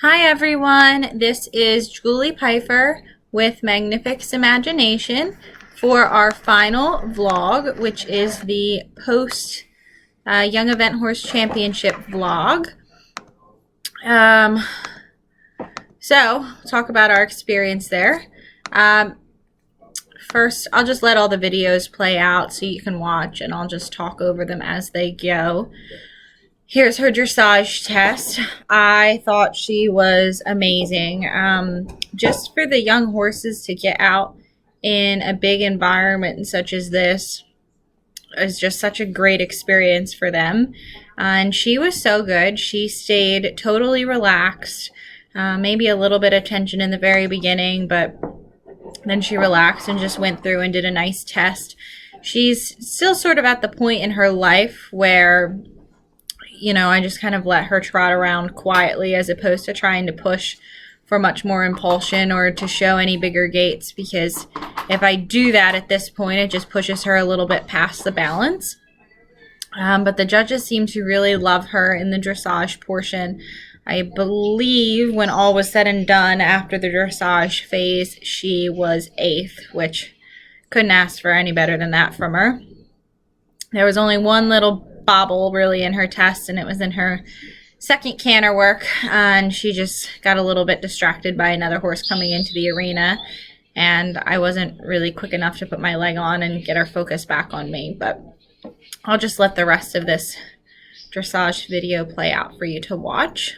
Hi everyone, this is Julie Pfeiffer with Magnific's Imagination for our final vlog, which is the post Young Event Horse Championship vlog. So, talk about our experience there. First, I'll just let all the videos play out so you can watch, and I'll just talk over them as they go. Here's her dressage test. I thought she was amazing. Just for the young horses to get out in a big environment such as this is just such a great experience for them. And she was so good. She stayed totally relaxed. Maybe a little bit of tension in the very beginning, but then she relaxed and just went through and did a nice test. She's still sort of at the point in her life where I just kind of let her trot around quietly as opposed to trying to push for much more impulsion or to show any bigger gaits, because if I do that at this point, it just pushes her a little bit past the balance. But the judges seem to really love her in the dressage portion. I believe when all was said and done after the dressage phase, she was 8th, which couldn't ask for any better than that from her. There was only one little bobble really in her test, and it was in her second canter work, and she just got a little bit distracted by another horse coming into the arena, and I wasn't really quick enough to put my leg on and get her focus back on me. But I'll just let the rest of this dressage video play out for you to watch.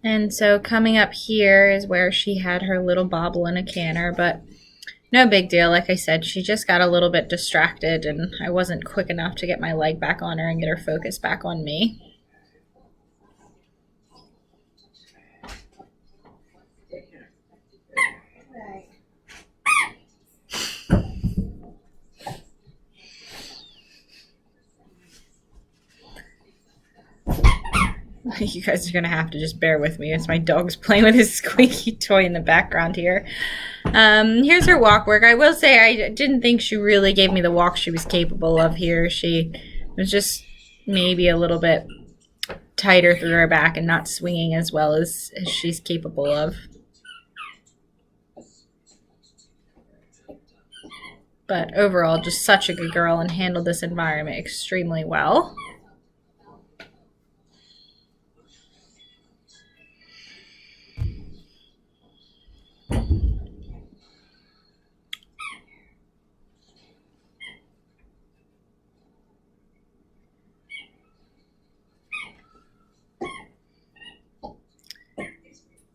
And so coming up here is where she had her little bobble in a canter, but no big deal. Like I said, she just got a little bit distracted, and I wasn't quick enough to get my leg back on her and get her focus back on me. You guys are going to have to just bear with me. It's my dog's playing with his squeaky toy in the background here. Here's her walk work. I will say I didn't think she really gave me the walk she was capable of here. She was just maybe a little bit tighter through her back and not swinging as well as she's capable of. But overall, just such a good girl and handled this environment extremely well.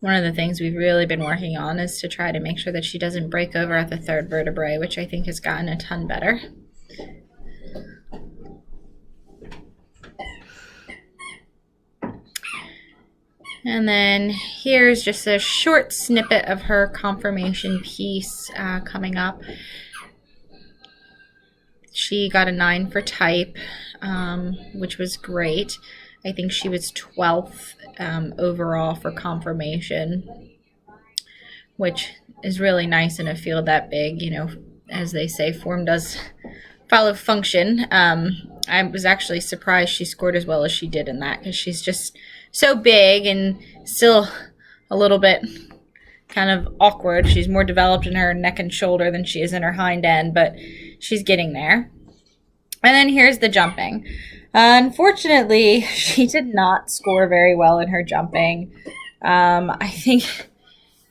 One of the things we've really been working on is to try to make sure that she doesn't break over at the 3rd vertebrae, which I think has gotten a ton better. And then here's just a short snippet of her conformation piece coming up. She got a 9 for type, which was great. I think she was 12th overall for conformation, which is really nice in a field that big. As they say, form does follow function. I was actually surprised she scored as well as she did in that, because she's just so big and still a little bit kind of awkward. She's more developed in her neck and shoulder than she is in her hind end, but she's getting there. And then here's the jumping. Unfortunately, she did not score very well in her jumping. I think,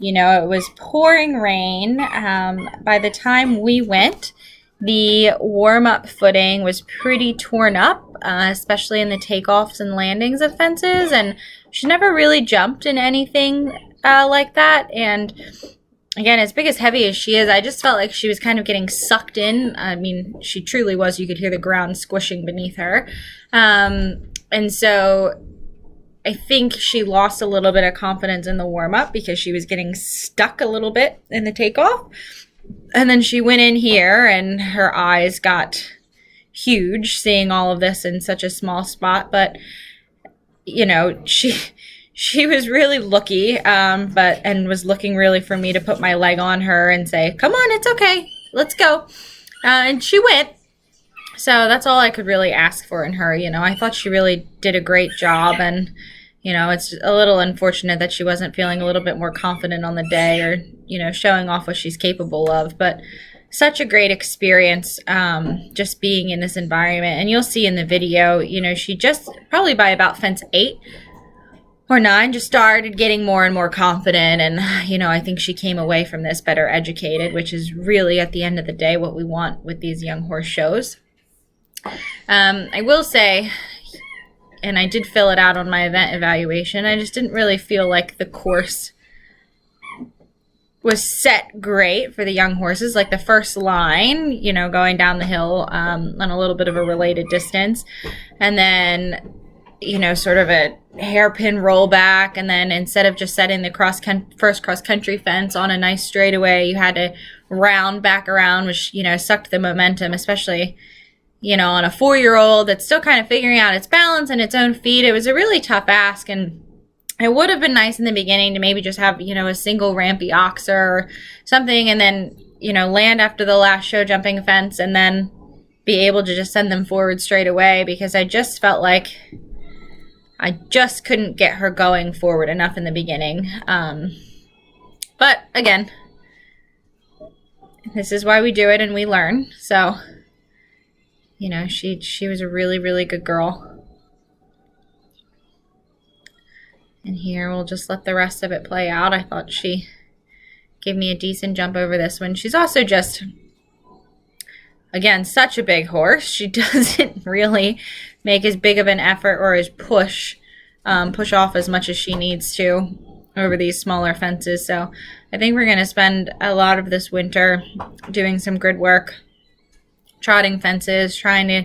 it was pouring rain. By the time we went, the warm-up footing was pretty torn up, especially in the takeoffs and landings of fences, and she never really jumped in anything like that. And again, as big as heavy as she is, I just felt like she was kind of getting sucked in. I mean, she truly was. You could hear the ground squishing beneath her. And so I think she lost a little bit of confidence in the warm-up because she was getting stuck a little bit in the takeoff. And then she went in here and her eyes got huge seeing all of this in such a small spot. But, you know, she was really looky, and was looking really for me to put my leg on her and say, come on, it's okay, let's go. And she went. So that's all I could really ask for in her. You know, I thought she really did a great job, and, you know, it's a little unfortunate that she wasn't feeling a little bit more confident on the day, or, you know, showing off what she's capable of. But such a great experience, just being in this environment. And you'll see in the video, you know, she just probably by about fence 8 or 9 just started getting more and more confident. And, you know, I think she came away from this better educated, which is really at the end of the day what we want with these young horse shows. I will say, and I did fill it out on my event evaluation, I just didn't really feel like the course was set great for the young horses. Like the first line, you know, going down the hill on a little bit of a related distance, and then, you know, sort of a hairpin rollback, and then instead of just setting the first cross-country fence on a nice straightaway, you had to round back around, which, you know, sucked the momentum, especially, you know, on a 4-year-old that's still kind of figuring out its balance and its own feet. It was a really tough ask, and it would have been nice in the beginning to maybe just have, you know, a single rampy oxer or something, and then, you know, land after the last show jumping fence, and then be able to just send them forward straight away, because I just felt like I just couldn't get her going forward enough in the beginning. But again, this is why we do it and we learn. So, you know, she was a really, really good girl. And here we'll just let the rest of it play out. I thought she gave me a decent jump over this one. She's also just, again, such a big horse. She doesn't really make as big of an effort or as push off as much as she needs to over these smaller fences. So I think we're going to spend a lot of this winter doing some grid work, trotting fences, trying to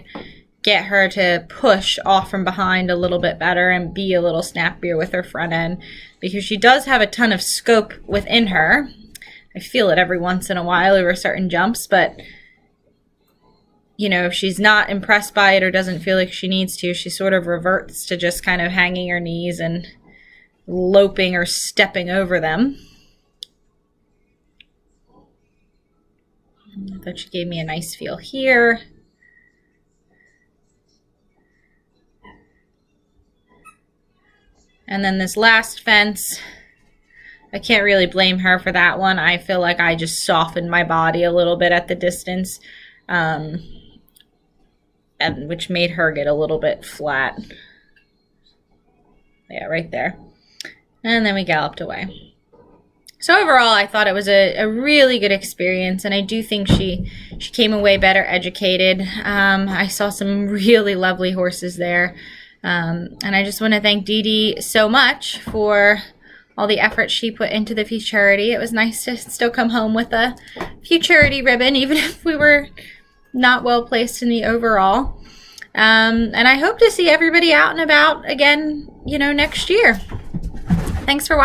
get her to push off from behind a little bit better and be a little snappier with her front end, because she does have a ton of scope within her. I feel it every once in a while over certain jumps, but, you know, if she's not impressed by it or doesn't feel like she needs to, she sort of reverts to just kind of hanging her knees and loping or stepping over them. I thought she gave me a nice feel here. And then this last fence, I can't really blame her for that one. I feel like I just softened my body a little bit at the distance, and which made her get a little bit flat. Yeah, right there. And then we galloped away. So overall, I thought it was a really good experience, and I do think she came away better educated. I saw some really lovely horses there. And I just want to thank Dee Dee so much for all the effort she put into the futurity. It was nice to still come home with a futurity ribbon, even if we were not well placed in the overall. And I hope to see everybody out and about again, you know, next year. Thanks for watching.